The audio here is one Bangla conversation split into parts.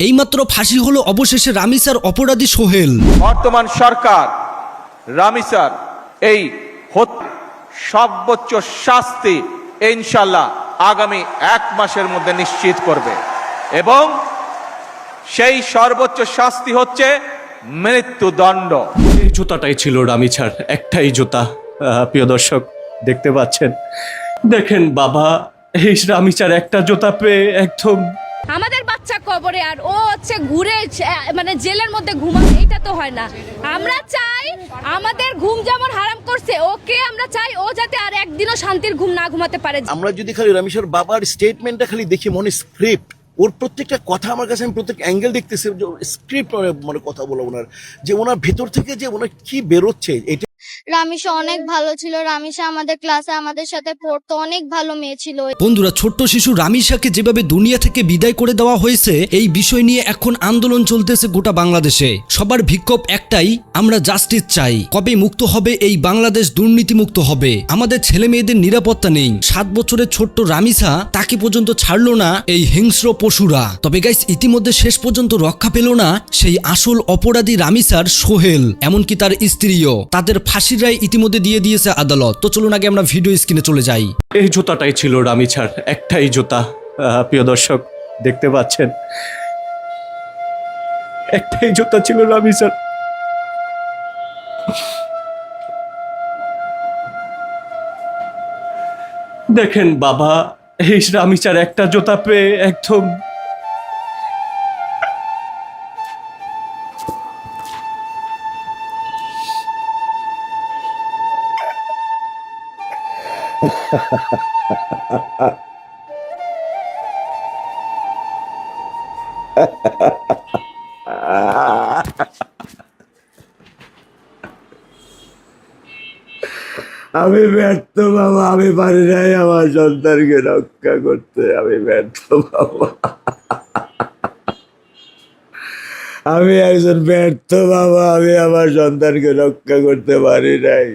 এইমাত্র ফাঁসি হলো অবশেষে রামিসার অপরাধী সোহেল। বর্তমান সরকার রামিসার এই সর্বোচ্চ শাস্তি ইনশাল্লাহ আগামী 1 মাসের মধ্যে নিশ্চিত করবে এবং সেই সর্বোচ্চ শাস্তি হচ্ছে মৃত্যুদণ্ড। এই জুতাটাই ছিল রামিছার, একটাই জুতা। প্রিয় দর্শক দেখতে পাচ্ছেন, দেখেন বাবা, এই রামিছার একটা জুতা পেয়ে একদম আমাদের বাচ্চা কবরে আর ও হচ্ছে ঘুরে মানে জেলের মধ্যে ঘুমাবে, এটা তো হয় না। আমরা চাই আমাদের ঘুম যেমন হারাম করছে ওকে, আমরা চাই ও যাতে আর একদিনও শান্তির ঘুম না ঘুমাতে পারে। আমরা যদি খালি রামিসার বাবার স্টেটমেন্টটা খালি দেখি, মনে স্ক্রিপ্ট, ওর প্রত্যেকটা কথা আমার কাছে, আমি প্রত্যেক অ্যাঙ্গেল দেখতেছি, স্ক্রিপ্ট মানে কথা বলো ওনার, যে ওনার ভেতর থেকে যে ওনার কি বেরোচ্ছে। এটা রামিসা অনেক ভালো ছিল। রামিসা আমাদের ক্লাসে আমাদের সাথে পড়তো, অনেক ভালো মেয়ে ছিল। বন্ধুরা, ছোট্ট শিশু রামিসাকে যেভাবে দুনিয়া থেকে বিদায় করে দেওয়া হয়েছে, এই বিষয় নিয়ে এখন আন্দোলন চলতেছে গোটা বাংলাদেশে। সবার বিক্ষোভ একটাই, আমরা জাস্টিস চাই। কবে মুক্ত হবে এই বাংলাদেশ? দুর্নীতি মুক্ত হবে। আমাদের ছেলে মেয়েদের নিরাপত্তা নেই। 7 বছরের ছোট্ট রামিসা, তাকে পর্যন্ত ছাড়লো না এই হিংস্র পশুরা। তবে গাইস, ইতিমধ্যে শেষ পর্যন্ত রক্ষা পেল না সেই আসল অপরাধী রামিসার সোহেল, এমনকি তার স্ত্রীও। তাদের ফাঁসির রায় ইতিমধ্যে দিয়ে দিয়েছে আদালত। তো চলুন আগে আমরা ভিডিও স্ক্রিনে চলে যাই। এই জুতাটাই ছিল রামিছার, একটাই জুতা। প্রিয় দর্শক দেখতে পাচ্ছেন, একটাই জুতা ছিল রামিছার। দেখেন বাবা, এই রামিছার একটা জুতা পেয়ে একদম আমি ব্যর্থ বাবা, আমি পারি নাই আমার সন্তানকে রক্ষা করতে। আমি ব্যর্থ বাবা, আমি একজন ব্যর্থ বাবা, আমি আমার সন্তানকে রক্ষা করতে পারি নাই।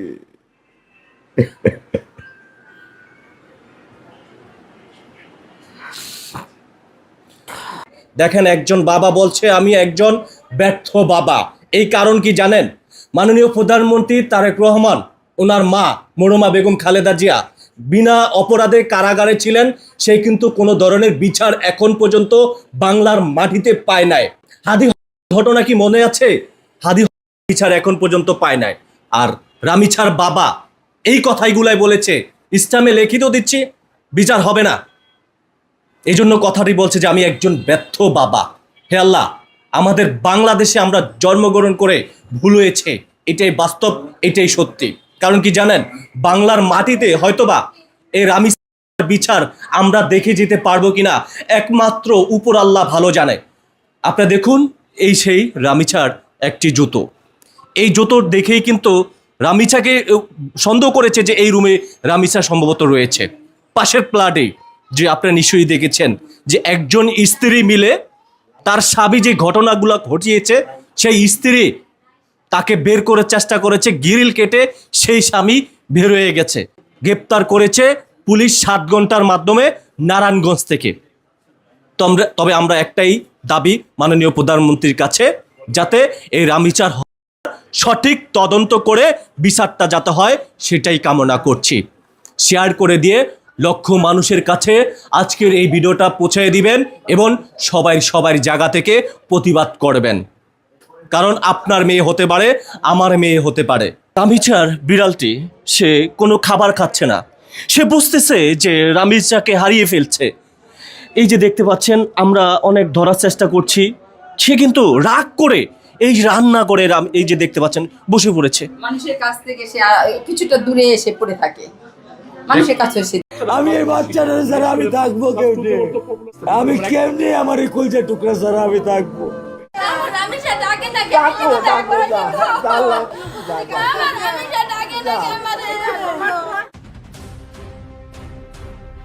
দেখেন, একজন বাবা বলছে আমি একজন ব্যর্থ বাবা। এই কারণ কি জানেন? মাননীয় প্রধানমন্ত্রী তারেক রহমান, ওনার মা মরহুমা বেগম খালেদা জিয়া বিনা অপরাধে কারাগারে ছিলেন। সে কিন্তু কোনো ধরনের বিচার এখন পর্যন্ত বাংলার মাটিতে পায় নাই। হাদি ঘটনা কি মনে আছে? হাদি বিচার এখন পর্যন্ত পায় নাই। আর রামিছার বাবা এই কথাইগুলাই বলেছে, ইসলামে লিখিত দিচ্ছি, বিচার হবে না। এই জন্য কথাটি বলছে যে আমি একজন ব্যর্থ বাবা। হে আল্লাহ, আমাদের বাংলাদেশে আমরা জন্মগ্রহণ করে ভুল হয়েছে, এটাই বাস্তব, এটাই সত্যি। কারণ কি জানেন, বাংলার মাটিতে হয়তোবা এই রামিসার বিচার আমরা দেখে যেতে পারবো কিনা একমাত্র উপর আল্লাহ ভালো জানে। আপনারা দেখুন, এই সেই রামিছার একটি জুতো। এই জুতোর দেখেই কিন্তু রামিছাকে সন্দেহ করেছে যে এই রুমে রামিছা সম্ভবত রয়েছে। পাশের প্লাটে যে আপনারা নিশ্চয়ই দেখেছেন যে একজন স্ত্রী মিলে তার স্বামী যে ঘটনাগুলো ঘটিয়েছে, সেই স্ত্রী তাকে বের করে চেষ্টা করেছে, গ্রিল কেটে সেই স্বামী বের হয়ে গেছে। গ্রেপ্তার করেছে পুলিশ 7 ঘন্টার মাধ্যমে নারায়ণগঞ্জ থেকে। তবে আমরা একটাই দাবি মাননীয় প্রধানমন্ত্রীর কাছে, যাতে এই রামিচার সঠিক তদন্ত করে বিচারটা যাতে হয়, সেটাই কামনা করছি। শেয়ার করে দিয়ে লক্ষ মানুষের কাছে আজকের এই ভিডিওটা পৌঁছে দিবেন এবং সবার জায়গা থেকে প্রতিবাদ করবেন। কারণ আপনার মেয়ে হতে পারে, আমার মেয়ে হতে পারে। রামিছার বিড়ালটি সে কোনো খাবার খাচ্ছে না। সে বুঝতেছে যে রামিছাকে হারিয়ে ফেলছে। এই যে দেখতে পাচ্ছেন, আমরা অনেক ধরার চেষ্টা করছি, সে কিন্তু রাগ করে এই রান্না করে এই যে দেখতে পাচ্ছেন বসে পড়েছে। মানুষের কাছ থেকে সে কিছুটা দূরে এসে পড়ে থাকে, মানুষের কাছে এসে। আমি এই বাচ্চাটা ছাড়া আমি থাকবো কেমনি? আমি কেমনি আমার এই কলজা টুকরা ছাড়া আমি থাকবো?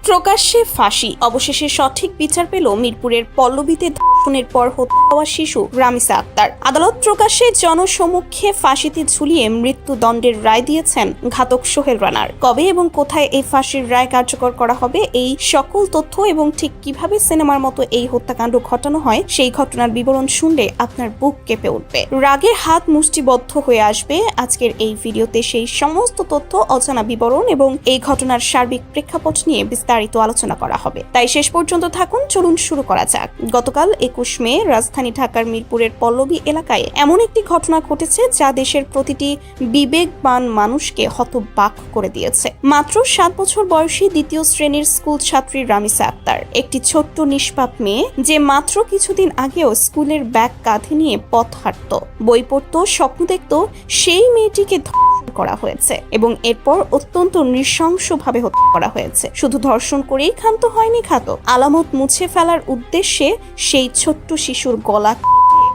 প্রকাশ্যে ফাঁসি, অবশেষে সঠিক বিচার পেল মিরপুরের পল্লবীতে ধর্ষণ খুনের পর হত্যা হওয়া শিশু রামিসা আক্তার। আদালত প্রকাশ্যে জনসমক্ষে ফাঁসিতে ঝুলিয়ে মৃত্যুদণ্ডের রায় দিয়েছেন ঘাতক সোহেল রানার। কবে এবং কোথায় এই ফাঁসির রায় কার্যকর করা হবে, এই সকল তথ্য এবং ঠিক কিভাবে সিনেমার মতো এই হত্যাকাণ্ড ঘটানো হয় সেই ঘটনার বিবরণ শুনলে আপনার বুক কেঁপে উঠবে, রাগের হাত মুষ্টিবদ্ধ হয়ে আসবে। আজকের এই ভিডিওতে সেই সমস্ত তথ্য, অজানা বিবরণ এবং এই ঘটনার সার্বিক প্রেক্ষাপট নিয়ে বিস্তারিত আলোচনা করা হবে, তাই শেষ পর্যন্ত থাকুন। চলুন শুরু করা যাক। গতকাল 21 মে রাজধানী ঢাকার মিরপুরের পল্লবী এলাকায় এমন একটি ঘটনা ঘটেছে যা দেশের প্রতিটি বিবেকবান মানুষকে হতবাক করে দিয়েছে। মাত্র 7 বছর বয়সী দ্বিতীয় শ্রেণীর স্কুল ছাত্রী রামিসা আক্তার, একটি ছোট্ট নিষ্পাপ মেয়ে যে মাত্র কিছুদিন আগেও স্কুলের ব্যাগ কাঁধে নিয়ে পথ হাঁটত, বই পড়ত, স্বপ্ন দেখত, সেই মেয়েটিকে ধর্ষণ করা হয়েছে এবং এরপর অত্যন্ত নৃশংসভাবে হত্যা করা হয়েছে। শুধু ধর্ষণ করেই ক্ষান্ত হয়নি ঘাতক, আলামত মুছে ফেলার উদ্দেশ্যে সেই ছোট্ট শিশুর গলা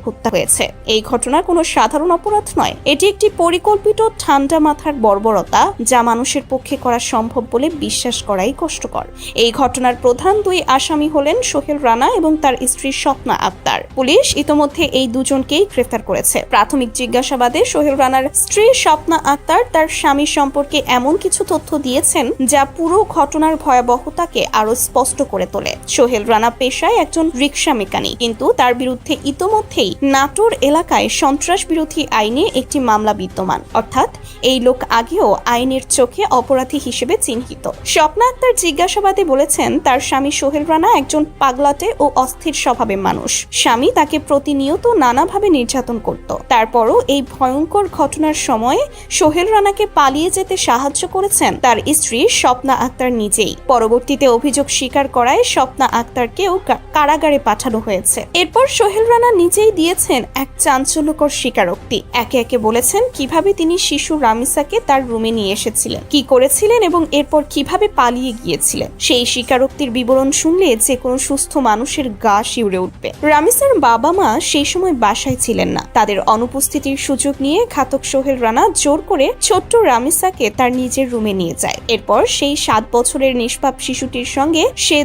হত্যা হয়েছে। এই ঘটনা কোনো সাধারণ অপরাধ নয়, এটি একটি পরিকল্পিত ঠান্ডা মাথার বর্বরতা যা মানুষের পক্ষে করা সম্ভব বলে বিশ্বাস করাই কষ্টকর। এই ঘটনার প্রধান 2 আসামি হলেন সোহেল রানা এবং তার স্ত্রী স্বপ্না আক্তার। পুলিশ ইতোমধ্যে এই দুজনকেই গ্রেফতার করেছে। প্রাথমিক জিজ্ঞাসাবাদে সোহেল রানার স্ত্রী স্বপ্না আক্তার তার স্বামী সম্পর্কে এমন কিছু তথ্য দিয়েছেন যা পুরো ঘটনার ভয়াবহতাকে আরো স্পষ্ট করে তোলে। সোহেল রানা পেশায় একজন রিকশা মেকানিক, কিন্তু তার বিরুদ্ধে ইতোমধ্যেই নাটোর এলাকায় সন্ত্রাস বিরোধী আইনে একটি মামলা বিদ্যমান, অর্থাৎ এই লোক আগেও আইনের চোখে অপরাধী হিসেবে চিহ্নিত। স্বপ্না আক্তার জিজ্ঞাসাবাদে বলেছেন তার স্বামী সোহেল রানা একজন পাগলাটে ও অস্থির স্বভাবের মানুষ। স্বামী তাকে প্রতিনিয়ত নানাভাবে নির্যাতন করত। তারপরও এই ভয়ঙ্কর ঘটনার সময় সোহেল রানাকে পালিয়ে যেতে সাহায্য করেছেন তার স্ত্রী স্বপ্না আক্তার নিজেই। পরবর্তীতে অভিযোগ স্বীকার করায় স্বপ্না আক্তারকেও কারাগারে পাঠানো হয়েছে। এরপর সোহেল রানা নিজেই দিয়েছেন এক চাঞ্চল্যকর স্বীকারোক্তি। একে একে বলেছেন কিভাবে তিনি শিশু রামিসাকে তার রুমে নিয়ে এসেছিলেন, কি করেছিলেন এবং এরপর কিভাবে পালিয়ে গিয়েছিলেন। সেই স্বীকারোক্তির বিবরণ শুনলে যে কোনো সুস্থ মানুষের গা শিউরে উঠবে। রামিসার বাবা মা সেই সময় বাসায় ছিলেন না। তাদের অনুপস্থিতির সুযোগ নিয়ে ঘাতক সোহেল রানা জোর করে ছোট্ট রামিসাকে তার নিজের রুমে নিয়ে যায়। এরপর সেই 7 বছরের নিষ্পাপ শিশুটির সঙ্গে সে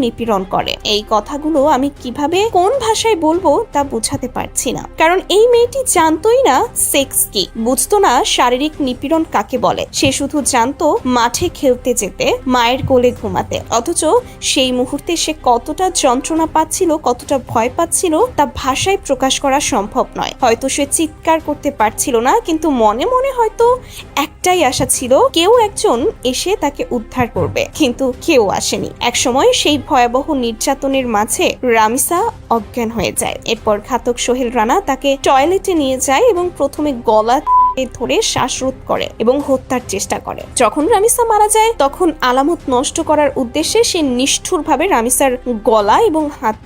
নিপীড়ন করে। এই কথাগুলো আমি কিভাবে কোন ভাষায় বলবো তা বুঝাতে পারছি না, কারণ এই মেয়েটি জানতোই না সেক্স কি, বুঝতো না শারীরিক নিপীড়ন কাকে বলে। সে শুধু জানতো মাঠে খেলতে যেতে, মায়ের কোলে ঘুমাতে। অথচ সেই মুহূর্তে সে কতটা যন্ত্রণা পাচ্ছিল, কতটা ভয় পাচ্ছিল তা ভাষায় প্রকাশ করা সম্ভব নয়। হয়তো সে চিৎকার করতে পারছিল না, কিন্তু মনে মনে হয়তো একটাই আশা ছিল, কেউ একজন এসে তাকে উদ্ধার করবে, কিন্তু কেউ আসেনি। একসময় সেই ভয়াবহ নির্যাতনের মাঝে রামিসা অজ্ঞান হয়ে যায়। এরপর ঘাতক সোহেল রানা তাকে টয়লেটে নিয়ে যায় এবং প্রথমে গলা ধরে শ্বাসরোধ করে এবং হত্যার চেষ্টা করে। যখন রামিসা মারা যায় তখন আলামত নষ্ট করার উদ্দেশ্যে সে নিষ্ঠুরভাবে রামিসার গলা এবং হাত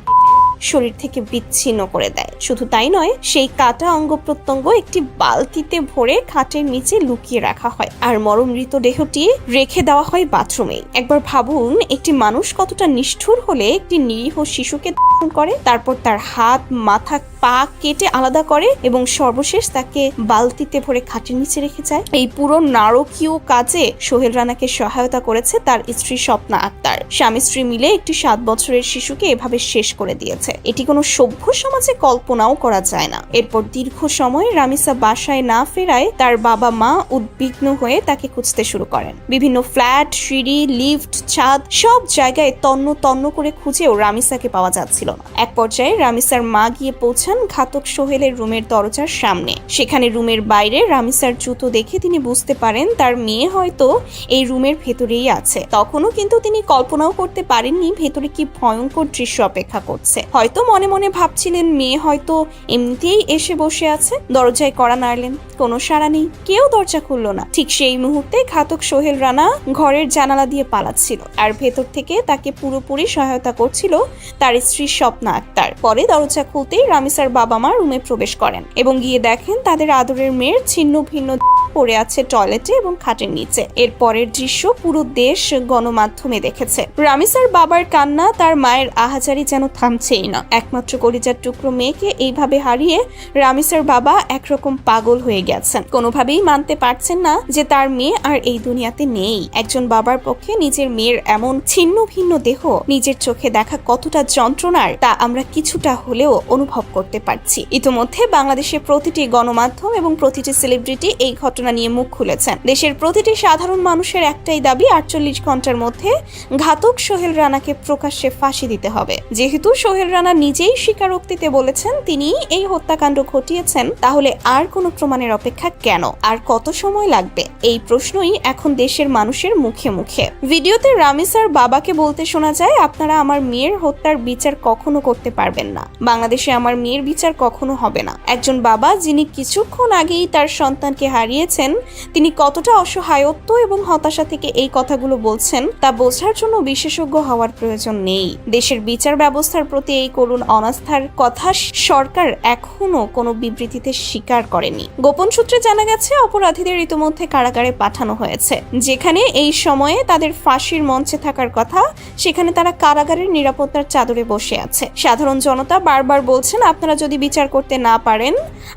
শরীর থেকে বিচ্ছিন্ন করে দেয়। শুধু তাই নয়, সেই কাটা অঙ্গ প্রত্যঙ্গ একটি বালতিতে ভরে খাটের নিচে লুকিয়ে রাখা হয় আর মৃতদেহটি রেখে দেওয়া হয় বাথরুমে। একবার ভাবুন, একটি মানুষ কতটা নিষ্ঠুর হলে একটি নিরীহ শিশুকে ধর্ষণ করে, তারপর তার হাত, মাথা, পা কেটে আলাদা করে এবং সর্বশেষ তাকে বালতিতে ভরে খাটের নিচে রেখে যায়। এই পুরো নারকীয় কাজে সোহেল রানাকে সহায়তা করেছে তার স্ত্রী স্বপ্না আক্তার। স্বামী স্ত্রী মিলে একটি 7 বছরের শিশুকে এভাবে শেষ করে দিয়েছে। এটি কোনো সভ্য সমাজে কল্পনাও করা যায় না। এরপর দীর্ঘ সময় রামিসা বাসায় না ফেরায় তার বাবা মা উদ্বিগ্ন হয়ে তাকে খুঁজতে শুরু করেন। বিভিন্ন ফ্ল্যাট, সিঁড়ি, লিফট, ছাদ সব জায়গায় তন্ন তন্ন করে খুঁজেও রামিসাকে পাওয়া যাচ্ছিল না। এক পর্যায়ে রামিসার মা গিয়ে পৌঁছান ঘাতক সোহেলের রুমের দরজার সামনে। সেখানে রুমের বাইরে রামিসার জুতো দেখে তিনি বুঝতে পারেন তার মেয়ে হয়তো এই রুমের ভেতরেই আছে। তখনও কিন্তু তিনি কল্পনাও করতে পারেননি ভেতরে কি ভয়ঙ্কর দৃশ্য অপেক্ষা করছে। হয়তো মনে মনে ভাবছিলেন মেয়ে হয়তো এমনিতেই এসে বসে আছে। দরজায় কড়া নাড়লেন, কোনো সাড়া নেই, কেউ দরজা খুলল না। ঠিক সেই মুহূর্তে ঘাতক সোহেল রানা ঘরের জানালা দিয়ে পালাচ্ছিল আর ভেতর থেকে তাকে পুরোপুরি সহায়তা করছিল তার স্ত্রী স্বপ্না আক্তার। পরে দরজা খুলতেই রামিসার বাবা মা রুমে প্রবেশ করেন এবং গিয়ে দেখেন তাদের আদরের মেয়ের ছিন্ন ভিন্ন পড়ে আছে টয়লেটে এবং খাটের নিচে। এর পরের দৃশ্য পুরো দেশ গণমাধ্যমে দেখেছে। রামিসার বাবার কান্না, তার মায়ের আহাজারি যেন থামছেই না। একমাত্র কলিজার টুকরো মেয়েকে এইভাবে হারিয়ে রামিসার বাবা একরকম পাগল হয়ে গেছেন। কোনোভাবেই মানতে পারছেন না যে তার মেয়ে আর এই দুনিয়াতে নেই। একজন বাবার পক্ষে নিজের মেয়ের এমন ছিন্ন ভিন্ন দেহ নিজের চোখে দেখা কতটা যন্ত্রণার তা আমরা কিছুটা হলেও অনুভব করতে পারছি। ইতোমধ্যে বাংলাদেশের প্রতিটি গণমাধ্যম এবং প্রতিটি সেলিব্রিটি এই ঘটনা নিয়ে মুখ খুলেছেন। দেশের প্রতিটি সাধারণ মানুষের একটাই দাবি, 48 ঘন্টার মধ্যে ঘাতক সোহেল রানাকে প্রকাশ্যে ফাঁসি দিতে হবে। যেহেতু সোহেল রানা নিজেই স্বীকারোক্তিতে বলেছেন তিনি এই হত্যাকাণ্ড ঘটিয়েছেন, তাহলে আর কোনো প্রমাণের অপেক্ষা কেন? আর কত সময় লাগবে? এই প্রশ্নই এখন দেশের মানুষের মুখে মুখে। ভিডিওতে রামিসার বাবাকে বলতে শোনা যায়, আপনারা আমার মেয়ের হত্যার বিচার কখনো করতে পারবেন না। বাংলাদেশে আমার মেয়ের বিচার কখনো হবে না। একজন বাবা যিনি কিছুক্ষণ আগেই তার সন্তানকে হারিয়েছেন, তিনি কতটা অসহায়ত্ব এবং হতাশা থেকে এই কথাগুলো বলছেন তা বোঝার জন্য বিশেষজ্ঞ হওয়ার প্রয়োজন নেই। দেশের বিচার ব্যবস্থার প্রতি এই করুণ অনাস্থার কথা সরকার এখনো কোনো বিবৃতিতে স্বীকার করেনি। গোপন সূত্রে জানা গেছে, অপরাধীদের ইতিমধ্যে কারাগারে পাঠানো হয়েছে। যেখানে এই সময়ে তাদের ফাঁসির মঞ্চে থাকার কথা, সেখানে তারা কারাগারের নিরাপত্তার চাদরে বসে আছে। সাধারণ জনতা বারবার বলছেন, আপনারা যদি বিচার করতে না পারেন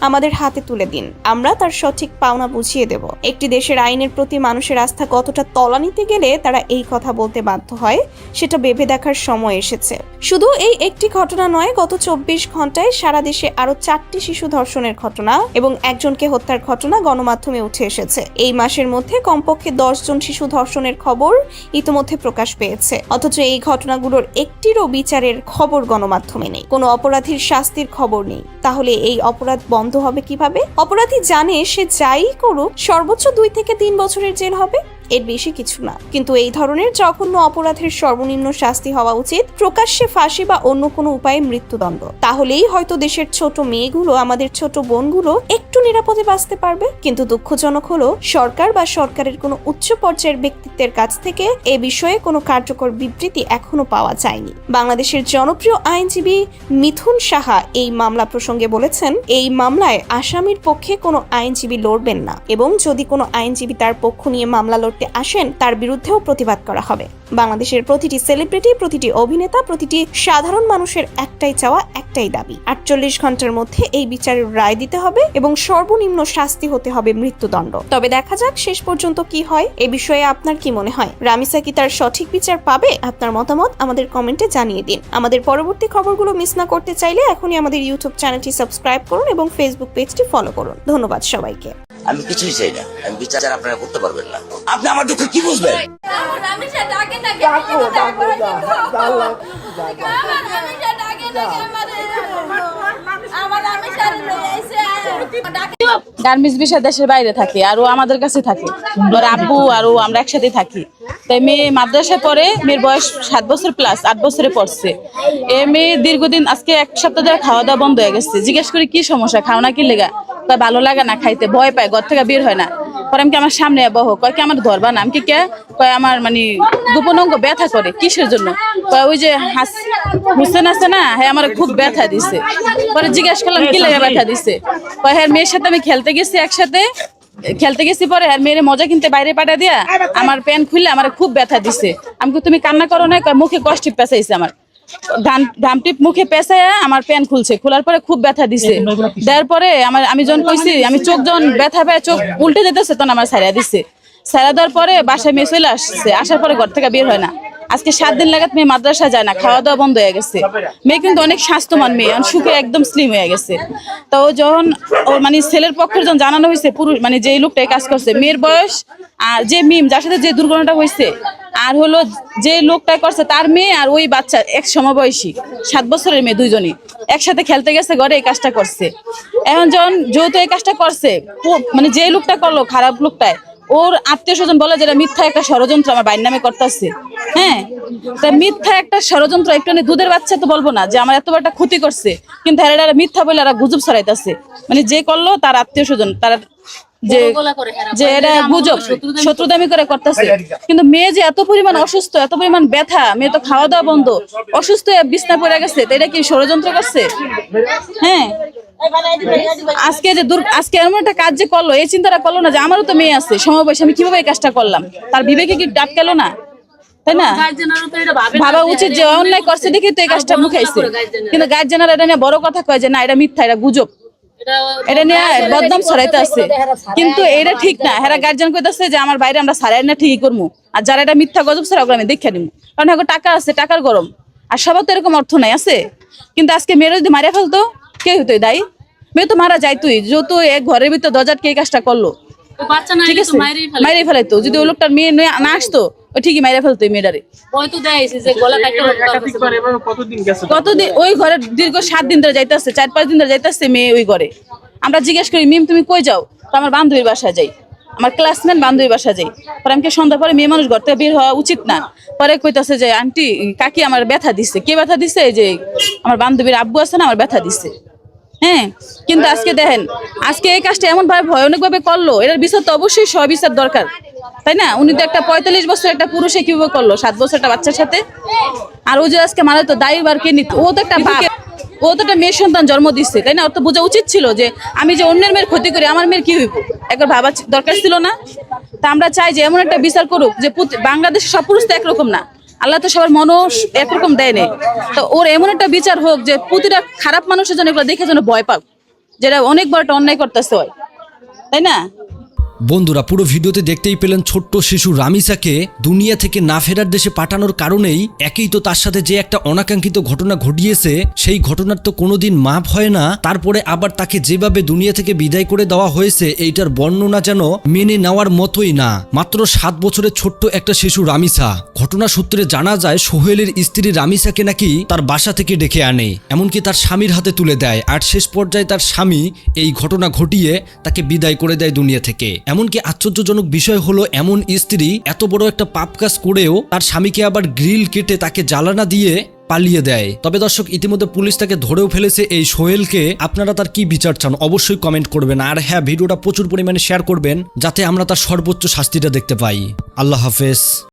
আমাদের হাতে তুলে দিন, আমরা তার সঠিক পাওনা বুঝিয়ে দেব। একটি দেশের আইনের প্রতি মানুষের আস্থা কতটা তলানিতে গেলে তারা এই কথা বলতে বাধ্য হয়, সেটা ভেবে দেখার সময় এসেছে। শুধু এই একটি ঘটনা নয়, গত 24 ঘন্টায় সারা দেশে আরো 4টি শিশু ধর্ষণের ঘটনা এবং একজনকে হত্যার ঘটনা গণমাধ্যমে উঠে এসেছে। এই মাসের মধ্যে কমপক্ষে 10 জন শিশু ধর্ষণের খবর ইতিমধ্যে প্রকাশ পেয়েছে। অথচ এই ঘটনাগুলোর একটিরও বিচারের খবর গণমাধ্যমে নেই, কোনো অপরাধীর শাস্তির খবর নেই। তাহলে এই অপরাধ বন্ধ হবে কিভাবে? অপরাধী জানে সে যাই করুক সর্বোচ্চ 2 থেকে 3 বছরের জেল হবে, এর বেশি কিছু না। কিন্তু এই ধরনের জঘন্য অপরাধের সর্বনিম্ন শাস্তি হওয়া উচিত প্রকাশ্যে ফাঁসি বা অন্য কোনো উপায়ে মৃত্যুদণ্ড। তাহলেই হয়তো দেশের ছোট মেয়েগুলো, আমাদের ছোট বোনগুলো একটু নিরাপদে বাঁচতে পারবে। কিন্তু দুঃখজনক হলো, সরকার বা সরকারের কোনো উচ্চ পর্যায়ের ব্যক্তিত্বের কাছ থেকে এ বিষয়ে কোনো কার্যকর বিবৃতি এখনো পাওয়া যায়নি। বাংলাদেশের জনপ্রিয় আইনজীবী মিথুন সাহা এই মামলা প্রসঙ্গে বলেছেন, এই মামলায় আসামির পক্ষে কোনো আইনজীবী লড়বেন না এবং যদি কোনো আইনজীবী তার পক্ষ নিয়ে মামলা লড়তে আসেন তার বিরুদ্ধেও প্রতিবাদ করা হবে। বাংলাদেশের প্রতিটি সেলিব্রিটি, প্রতিটি অভিনেতা, প্রতিটি সাধারণ মানুষের একটাই চাওয়া, একটাই দাবি, 48 ঘন্টার মধ্যে এই বিচারের রায় দিতে হবে এবং সর্বনিম্ন শাস্তি হতে হবে মৃত্যুদণ্ড। তবে দেখা যাক শেষ পর্যন্ত কি হয়। এ বিষয়ে আপনার কি মনে হয়? রামিসা কি তার সঠিক বিচার পাবে? আপনার মতামত আমাদের কমেন্টে জানিয়ে দিন। আমাদের পরবর্তী খবরগুলো মিস না করতে চাইলে এখনই আমাদের ইউটিউব চ্যানেলটি সাবস্ক্রাইব করুন এবং ফেসবুক পেজটি ফলো করুন। ধন্যবাদ সবাইকে। আমি কিছুই চাই না, আমি বিচার আপনারা করতে পারবেন না। আপনি আমার দুঃখ কি বুঝবেন? গার্মেন্টস বিষয় দেশের বাইরে থাকে আর ও আমাদের কাছে থাকে, ওর আব্বু আর ও আমরা একসাথে থাকি। তাই মেয়ে মাদ্রাসায় পড়ে, মেয়ের বয়স 7 বছর প্লাস, 8 বছরে পড়ছে। এ মেয়ে দীর্ঘদিন, আজকে 1 সপ্তাহ ধরে খাওয়া দাওয়া বন্ধ হয়ে গেছে। জিজ্ঞেস করি কি সমস্যা, খাও না কি লেগা? কয় ভালো লাগে না খাইতে, ভয় পায়, ঘর থেকে বের হয় না। পরে আমি কি আমার সামনে বহ, কয় কি আমার ধরবা না? আমি কি কে? কয় আমার মানে গোপন অঙ্গ ব্যথা করে। কিসের জন্য? কয় ওই যে হুসেন আছে না, হ্যাঁ আমার খুব ব্যথা দিছে। পরে জিজ্ঞেস করলাম কি লেগে ব্যথা দিছে? কয় হ্যাঁ মেয়ের সাথে আমি খেলতে গেছি, একসাথে খেলতে গেছি, পরে আর মেয়ের মজা কিনতে বাইরে পাঠা দিয়া আমার প্যান্ট খুললে আমার খুব ব্যথা দিছে। আমি কি তুমি কান্না করো না? কয় মুখে কষ্ট পেঁচাইছে, আমার ঘামটিপ মুখে পেঁচায় আমার প্যান্ট খুলছে, খোলার পরে খুব ব্যথা দিছে। দেওয়ার পরে আমি যখন কইছি, আমি চোখ যখন ব্যথা পায়, চোখ উল্টে যেতেছে, তখন আমার ছাড়া দিছে। ছাড়া দেওয়ার পরে বাসায় মেয়ে চলে আসছে, আসার পরে ঘর থেকে বের হয় না। আজকে 7 দিন লাগাত মেয়ে মাদ্রাসা যায় না, খাওয়া দাওয়া বন্ধ হয়ে গেছে। মেয়ে কিন্তু অনেক স্বাস্থ্যবান মেয়ে, সুখে একদম স্লিম হয়ে গেছে। তো যখন ওর মানে ছেলের পক্ষের যখন জানানো হয়েছে, পুরুষ মানে যে লোকটাই কাজ করছে, মেয়ের বয়স আর যে মিম যার সাথে যে দুর্ঘটনাটা হয়েছে, আর হলো যে লোকটা করছে তার মেয়ে আর ওই বাচ্চা এক সমবয়সী 7 বছরের মেয়ে, দুইজনই একসাথে খেলতে গেছে, ঘরে এই কাজটা করছে। এখন যখন যেহেতু এই কাজটা করছে, মানে যে লোকটা করলো, খারাপ লোকটায়, ওর আত্মীয় স্বজন বলে যেটা মিথ্যা একটা ষড়যন্ত্র আমার বাইর নামে করতেছে। হ্যাঁ, তা মিথ্যা একটা ষড়যন্ত্র। একটু দুধের বাচ্চা তো বলবো না যে আমার এত বড় একটা ক্ষতি করছে, কিন্তু এরা মিথ্যা বলে এরা গুজব ছড়াইতেছে। মানে যে করলো তার আত্মীয় স্বজন, তারা যে এটা গুজব, শত্রুতামি করে করতেছে। কিন্তু মেয়ে যে এত পরিমাণ অসুস্থ, এত পরিমাণ ব্যথা, মেয়ে তো খাওয়া দাওয়া বন্ধ, অসুস্থ বিছনা পড়ে গেছে, তো এটা কি ষড়যন্ত্র করছে? হ্যাঁ, আজকে যে আজকে এমন একটা কাজ যে করলো, এই চিন্তাটা করলো না যে আমারও তো মেয়ে আছে সমবয়সী, আমি কিভাবে এই কাজটা করলাম, তার বিবেকে কি আটকালো না? তাই না? ভাবা উচিত যে অন্যায় করছে দেখে তো এই কাজটা মুখাইছে, কিন্তু গার্জেনারা এটা নিয়ে বড় কথা কয় যে না এটা মিথ্যা, এটা গুজব, এটা নিয়ে বদনাম ছড়াইতে আছে। কিন্তু এটা ঠিক না। হেরা গার্জেন কইতাছে যে আমার বাইরে আমরা সারাই না ঠিকই করবো, আর যারা এটা মিথ্যা গজব ছড়া ওগুলো আমি দেখে নিবো, কারণ এখন টাকা আছে, টাকার গরম, আর সবার তো এরকম অর্থ নাই আছে। কিন্তু আজকে মেয়েরা যদি মারা ফেলতো কে হইতো দায়ী? মেয়ে তো মারা যাই, তুই যেহেতু এক ঘরের ভিতর দরজাট কে কাজটা করলো, ঠিক আছে মাইরে ফেলাইতো। যদি ওই লোকটার মেয়ে না আসতো ও ঠিকই মাইরে ফেলতো মেয়েটারে। কতদিন ওই ঘরে দীর্ঘ 7 দিন ধরে যাইতেছে, 4-5 দিন ধরে যাইতেছে মেয়ে ওই ঘরে। আমরা জিজ্ঞেস করি মিম তুমি কই যাও? তো আমার বান্ধবীর বাসায় যাই, আমার ক্লাসমেট বান্ধবীর বাসায় যাই। পরে আমি সন্ধ্যা পরে মেয়ে মানুষ ঘর থেকে বের হওয়া উচিত না। পরে কইতাছে যে আন্টি কাকি আমার ব্যথা দিচ্ছে। কে ব্যথা দিচ্ছে? যে আমার বান্ধবীর আব্বু আছে না, আমার ব্যথা দিচ্ছে। হ্যাঁ, কিন্তু আজকে দেখেন আজকে এই কাজটা এমন ভাবে ভয়ানক ভাবে করলো, এটার বিচার তো অবশ্যই সবিচার দরকার, তাই না? উনি তো একটা 45 বছর একটা পুরুষে কিভাবে করলো 7 বছর একটা বাচ্চার সাথে? আর ও যে আজকে মারা তো দায়ীবার কে নিত? ও তো একটা বাপ, ও তো একটা মেয়ের সন্তান জন্ম দিচ্ছে, তাই না? ওর তো বোঝা উচিত ছিল যে আমি যে অন্যের মেয়ের ক্ষতি করি আমার মেয়ের কি হইব, একবার ভাবা দরকার ছিল না? তা আমরা চাই যে এমন একটা বিচার করুক যে বাংলাদেশে সব পুরুষ তো একরকম না, আল্লাহ তো সবার মানুষ একরকম দেয় নেই। তো ওর এমন একটা বিচার হোক যে প্রতিটা খারাপ মানুষের জন্য এগুলো দেখে যেন ভয় পাক, যেটা অনেক বড় একটা অন্যায় করতেছে হয়, তাই না? বন্ধুরা পুরো ভিডিওতে দেখতেই পেলেন ছোট্ট শিশু রামিসাকে দুনিয়া থেকে না ফেরার দেশে পাঠানোর কারণেই একেই তো তার সাথে যে একটা অনাকাঙ্ক্ষিত ঘটনা ঘটিয়েছে, সেই ঘটনার তো কোনোদিন মাপ হয় না। তারপরে আবার তাকে যেভাবে দুনিয়া থেকে বিদায় করে দেওয়া হয়েছে, এইটার বর্ণনা যেন মেনে নেওয়ার মতোই না। মাত্র 7 বছরের ছোট্ট একটা শিশু রামিসা। ঘটনা সূত্রে জানা যায় সোহেলের স্ত্রী রামিসাকে নাকি তার বাসা থেকে ডেকে আনে, এমনকি তার স্বামীর হাতে তুলে দেয়, আর শেষ পর্যায়ে তার স্বামী এই ঘটনা ঘটিয়ে তাকে বিদায় করে দেয় দুনিয়া থেকে। এমনকি আশ্চর্যজনক বিষয় হলো এমন স্ত্রী এত বড় একটা পাপ কাজ করেও তার স্বামীকে আবার গ্রিল কেটে তাকে জ্বালানা দিয়ে পালিয়ে দেয়। তবে দর্শক ইতিমধ্যে পুলিশ তাকে ধরেও ফেলেছে এই সোহেলকে। আপনারা তার কি বিচার চান অবশ্যই কমেন্ট করবেন, আর হ্যাঁ ভিডিওটা প্রচুর পরিমাণে শেয়ার করবেন যাতে আমরা তার সর্বোচ্চ শাস্তিটা দেখতে পাই। আল্লাহ হাফেজ।